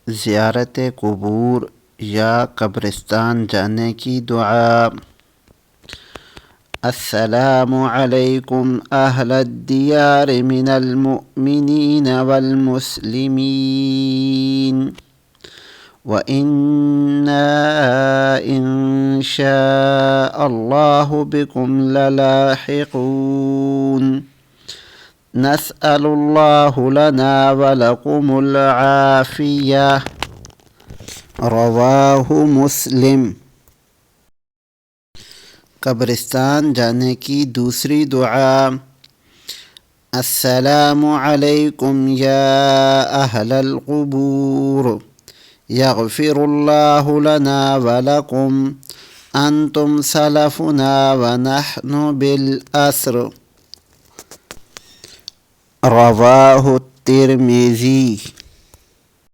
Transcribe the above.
ज़ियारत क़ुबूर या कब्रिस्तान जाने की दुआ। अस्सलामु अलैकुम अहलद्दियार मिनल मुअमिनीन वल मुस्लिमीन व इन्ना इंशाअल्लाहु बिकुम ललाहिक़ून नस्अलुल्लाह लना व लकुमुल आफिया। रवाहु मुस्लिम। कब्रिस्तान जाने की दूसरी दुआ। अस्सलामु अलैकुम या अहलल क़ुबूर यग़फ़िरुल्लाहु लना व लकुम अंतुम सलफ़ुना व नहनु बिल अस्र। रवाहु तिर्मिज़ी।